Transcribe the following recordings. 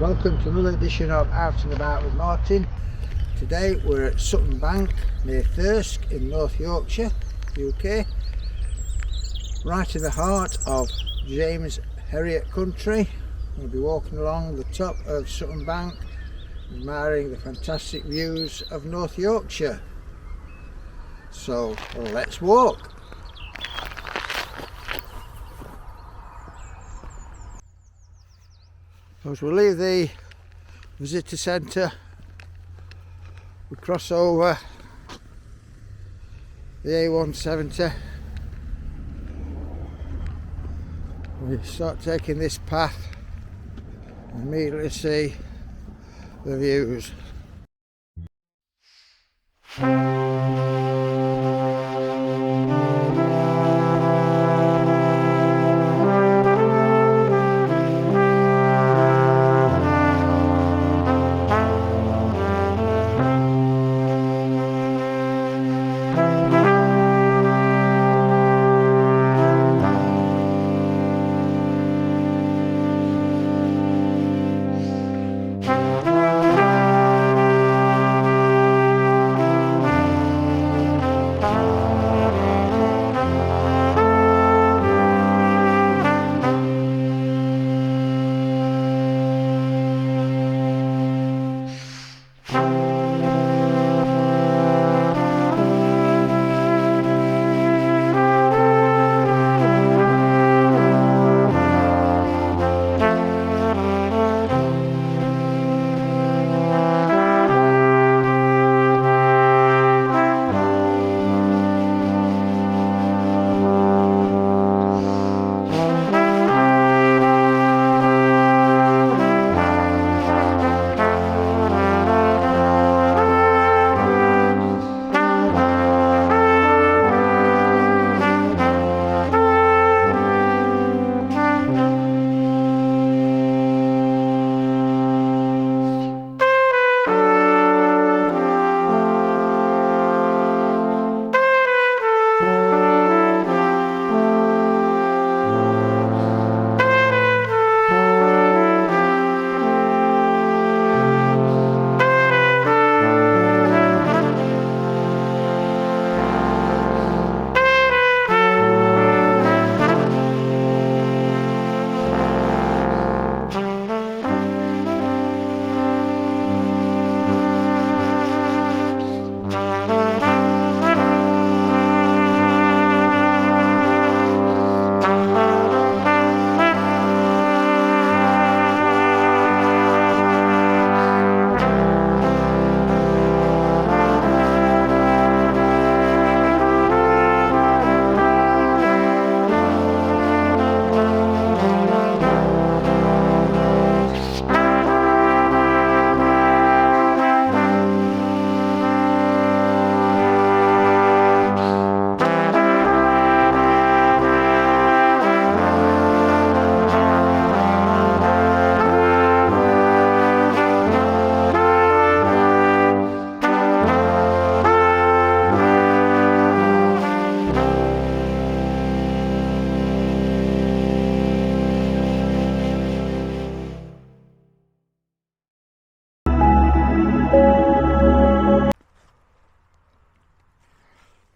Welcome to another edition of Out and About with Martin. Today we're at Sutton Bank near Thirsk in North Yorkshire, UK, right in the heart of James Herriot country. We'll be walking along the top of Sutton Bank, admiring the fantastic views of North Yorkshire. So let's walk. As we leave the visitor centre, we cross over the A170. We start taking this path and immediately see the views.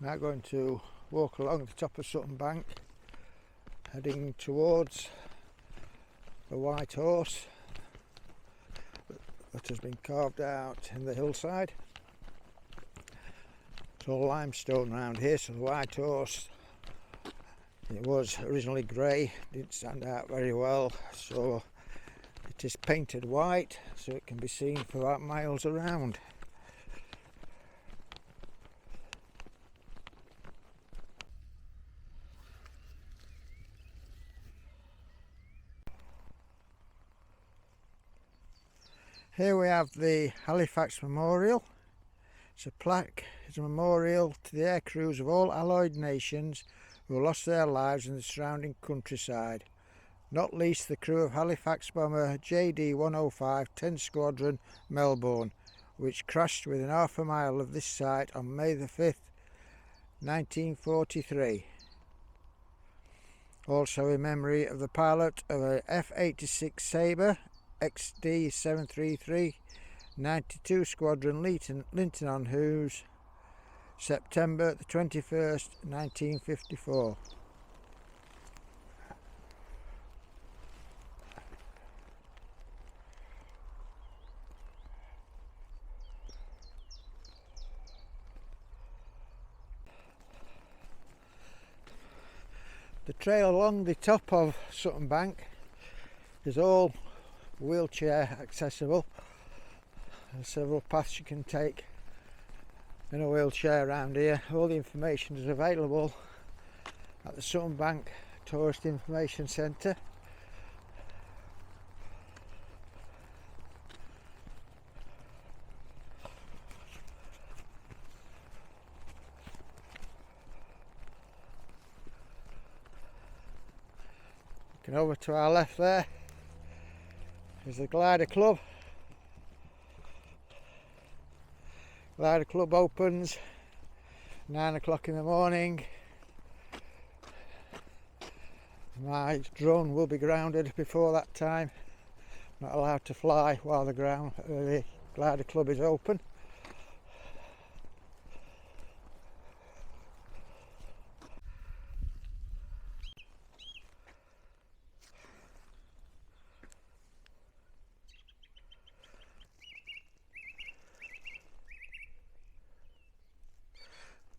Now going to walk along the top of Sutton Bank, heading towards the White Horse that has been carved out in the hillside. It's all limestone around here, so the White Horse, it was originally grey, didn't stand out very well, so it is painted white so it can be seen for about miles around. Here we have the Halifax Memorial. It's a plaque, it's a memorial to the air crews of all Allied nations who lost their lives in the surrounding countryside, not least the crew of Halifax bomber JD 105 10th Squadron Melbourne, which crashed within half a mile of this site on May the 5th, 1943. Also in memory of the pilot of a F-86 Sabre XD733 92 Squadron Linton on Hoos, September the 21st 1954. The trail along the top of Sutton Bank is all wheelchair accessible. There's several paths you can take in a wheelchair around here. All the information is available at the Sutton Bank Tourist Information Centre. Looking over to our left there is the Glider Club. Glider Club opens 9 o'clock in the morning. My drone will be grounded before that time. Not allowed to fly while the Glider Club is open.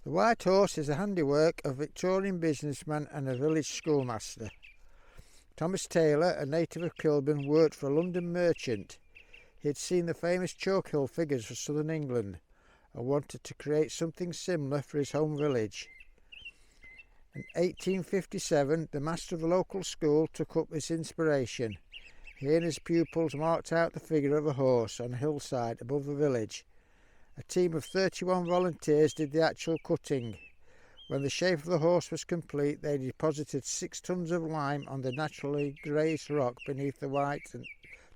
The White Horse is the handiwork of a Victorian businessman and a village schoolmaster. Thomas Taylor, a native of Kilburn, worked for a London merchant. He had seen the famous Choke Hill figures for southern England and wanted to create something similar for his home village. In 1857, the master of the local school took up this inspiration. He and his pupils marked out the figure of a horse on a hillside above the village. A team of 31 volunteers did the actual cutting. When the shape of the horse was complete, they deposited 6 tons of lime on the naturally greyish rock beneath the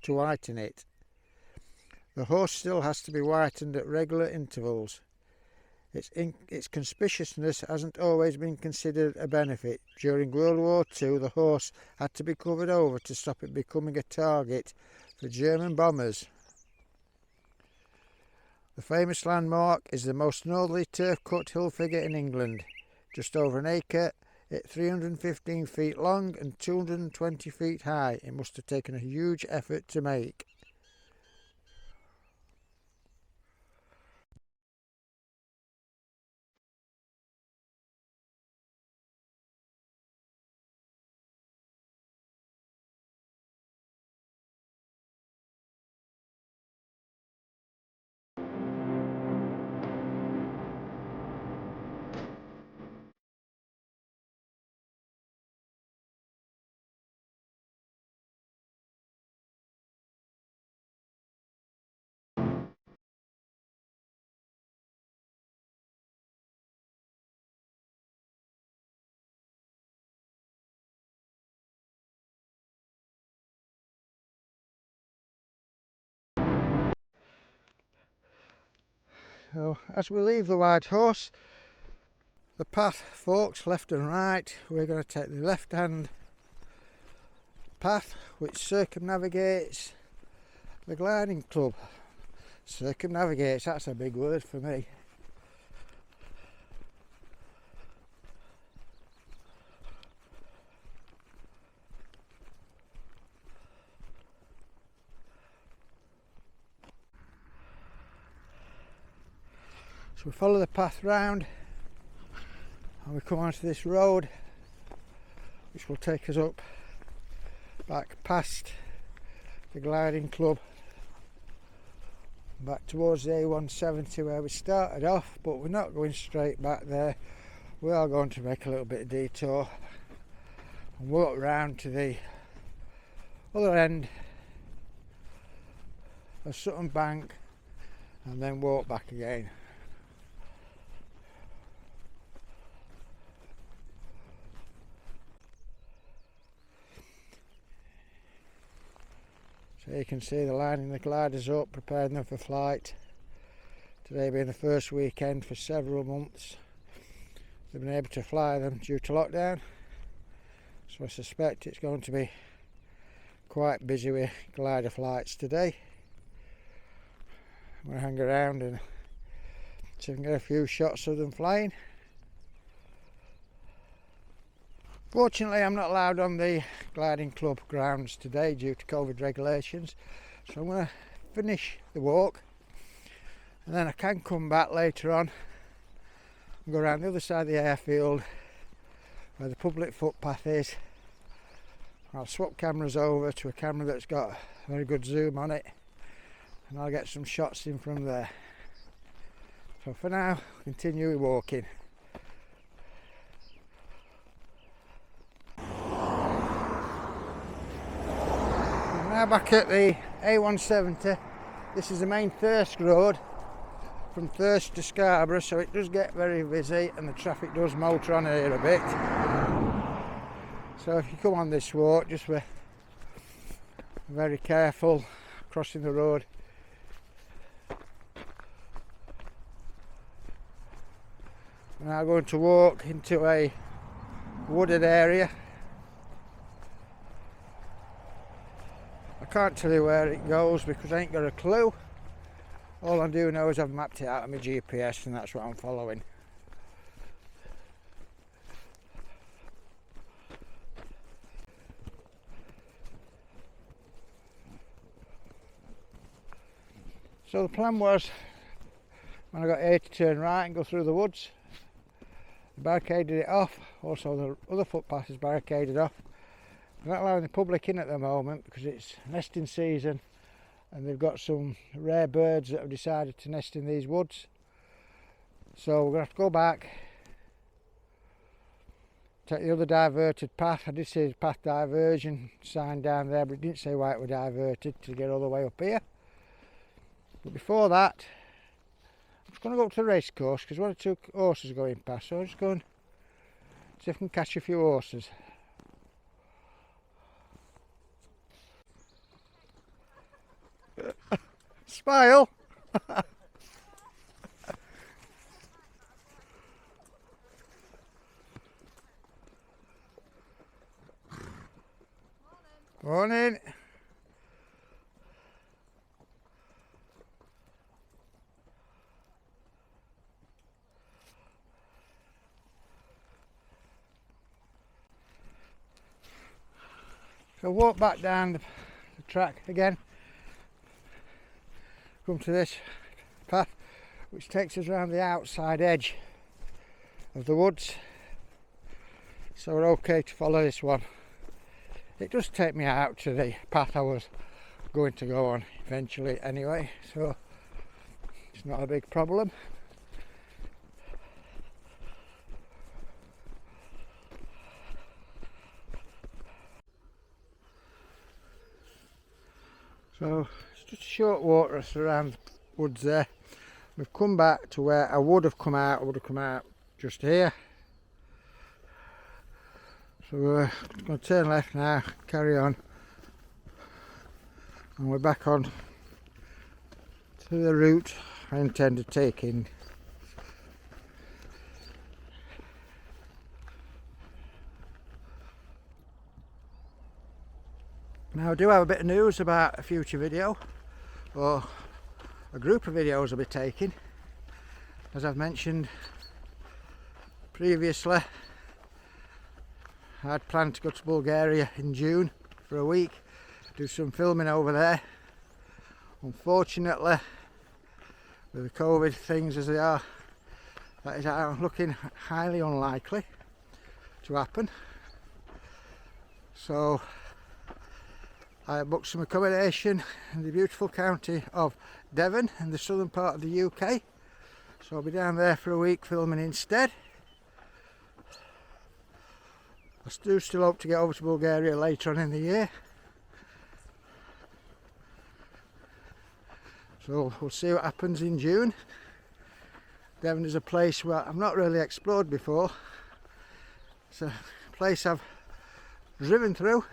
to whiten it. The horse still has to be whitened at regular intervals. Its conspicuousness hasn't always been considered a benefit. During World War II, the horse had to be covered over to stop it becoming a target for German bombers. The famous landmark is the most northerly turf-cut hill figure in England, just over an acre, at 315 feet long and 220 feet high. It must have taken a huge effort to make. So, as we leave the White Horse, the path forks left and right. We're going to take the left hand path which circumnavigates the Gliding Club. Circumnavigates, that's a big word for me. So we follow the path round and we come onto this road which will take us up back past the Gliding Club, back towards the A170 where we started off, but we're not going straight back there. We are going to make a little bit of detour and walk round to the other end of Sutton Bank and then walk back again. So you can see they're lining the gliders up, preparing them for flight. Today being the first weekend for several months, they've been able to fly them due to lockdown. So I suspect it's going to be quite busy with glider flights today. I'm going to hang around and see if I can get a few shots of them flying. Fortunately, I'm not allowed on the gliding club grounds today due to COVID regulations, so I'm going to finish the walk and then I can come back later on and go around the other side of the airfield where the public footpath is. I'll swap cameras over to a camera that's got a very good zoom on it and I'll get some shots in from there. So for now, continue walking. Now back at the A170. This is the main Thirsk road from Thirsk to Scarborough, so it does get very busy and the traffic does motor on here a bit. So if you come on this walk, just be very careful crossing the road. We're now going to walk into a wooded area. I can't tell you where it goes because I ain't got a clue. All I do know is I've mapped it out on my GPS and that's what I'm following. So the plan was, when I got here, to turn right and go through the woods. I barricaded it off, also the other footpath is barricaded off. I'm not allowing the public in at the moment because it's nesting season and they've got some rare birds that have decided to nest in these woods. So we're going to have to go back, take the other diverted path. I did see the path diversion sign down there, but it didn't say why it was diverted to get all the way up here. But before that, I'm just going to go up to the race course because one or two horses are going past, so I'll just go and see if I can catch a few horses. Smile! Morning! So walk back down the track again, come to this path which takes us around the outside edge of the woods, so we're okay to follow this one. It does take me out to the path I was going to go on eventually anyway, so it's not a big problem. So it's just a short walk around the woods there. We've come back to where I would have come out. I would have come out just here. So we're going to turn left now, carry on, and we're back on to the route I intended taking. Now I do have a bit of news about a future video, or a group of videos I'll be taking. As I've mentioned previously, I'd planned to go to Bulgaria in June for a week, do some filming over there. Unfortunately, with the COVID things as they are, that is looking highly unlikely to happen. So I booked some accommodation in the beautiful county of Devon in the southern part of the UK. So I'll be down there for a week filming instead. I do still hope to get over to Bulgaria later on in the year. So we'll see what happens in June. Devon is a place where I've not really explored before. It's a place I've driven through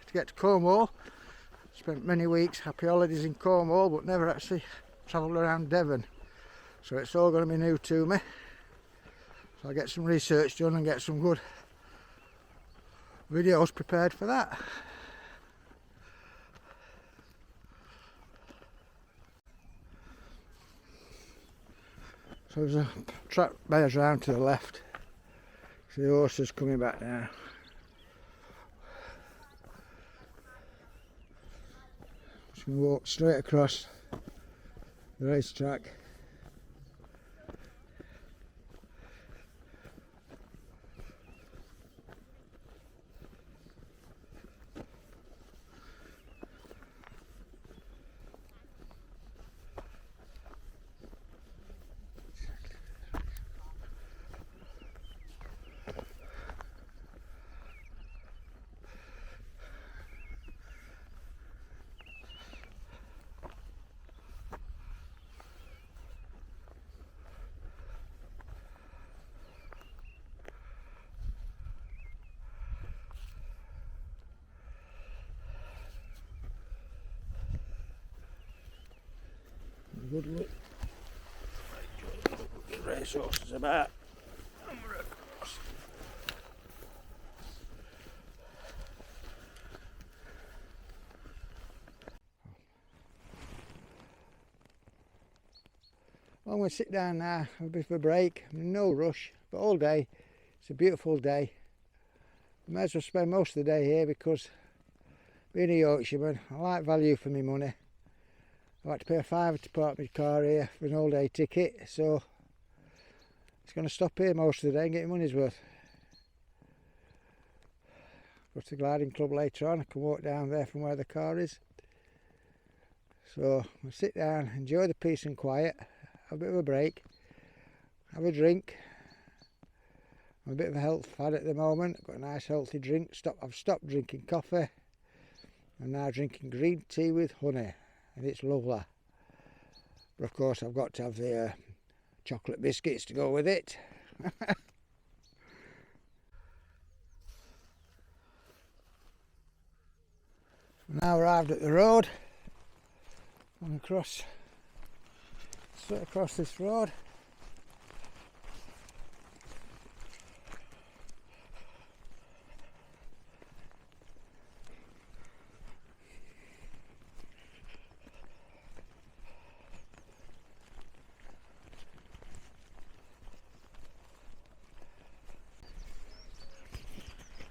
to get to Cornwall. Spent many weeks, happy holidays in Cornwall, but never actually travelled around Devon. So it's all going to be new to me. So I'll get some research done and get some good videos prepared for that. So there's a track bears round to the left. So the horse is coming back now. Just going to walk straight across the racetrack. Good look. The racehorse is about. I'm going to sit down now, have a bit of a break. No rush, but all day. It's a beautiful day. I might as well spend most of the day here because being a Yorkshireman, I like value for my money. I like to pay a £5 to park my car here for an all day ticket, so it's going to stop here most of the day and get your money's worth. Go to the gliding club later on. I can walk down there from where the car is. So I'll sit down, enjoy the peace and quiet, have a bit of a break, have a drink. I'm a bit of a health fad at the moment. I've got a nice healthy drink. I've stopped drinking coffee. I'm now drinking green tea with honey, and it's lovely. But of course I've got to have the chocolate biscuits to go with it. Now arrived at the road. I'm straight across this road.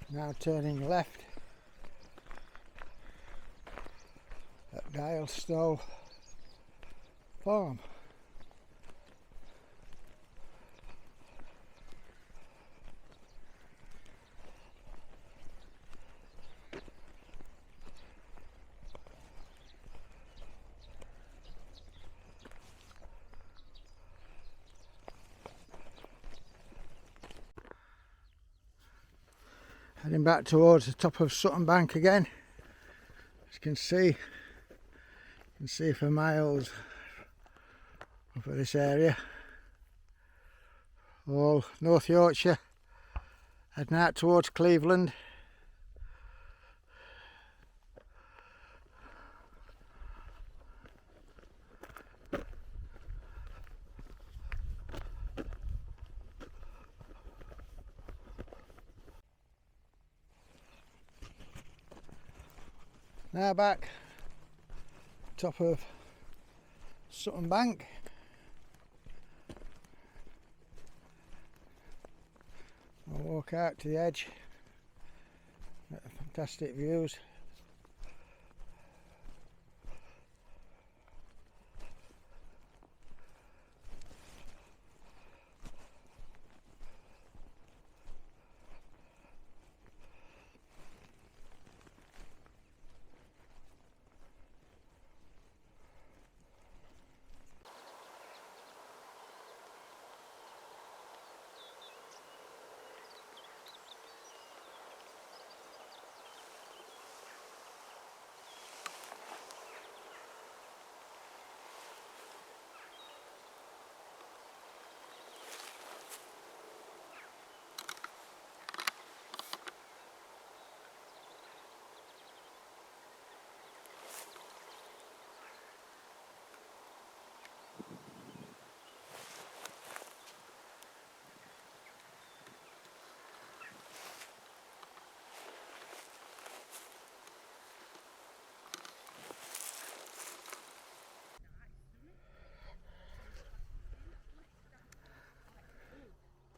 Now turning left at Dialstow Farm. Heading back towards the top of Sutton Bank again. As you can see for miles over this area. All North Yorkshire, heading out towards Cleveland. Now back top of Sutton Bank. I'll walk out to the edge at the fantastic views.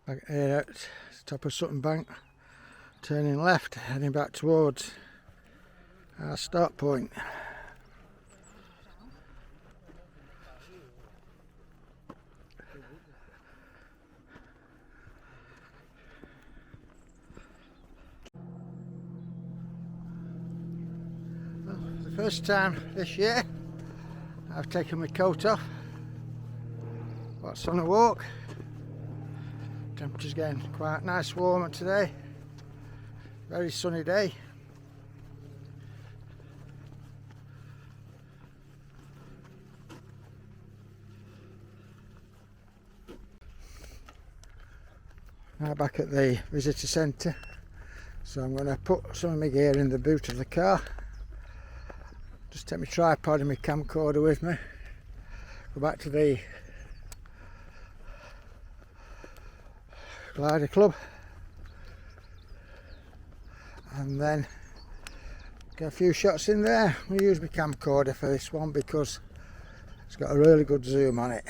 Back here at the top of Sutton Bank, turning left, heading back towards our start point. Well, for the first time this year I've taken my coat off. What's on a walk? Temperature's getting quite nice warmer today. Very sunny day. Now back at the visitor centre, so I'm going to put some of my gear in the boot of the car. Just take my tripod and my camcorder with me. Go back to the glider club and then get a few shots in there. I'm going to use my camcorder for this one because it's got a really good zoom on it.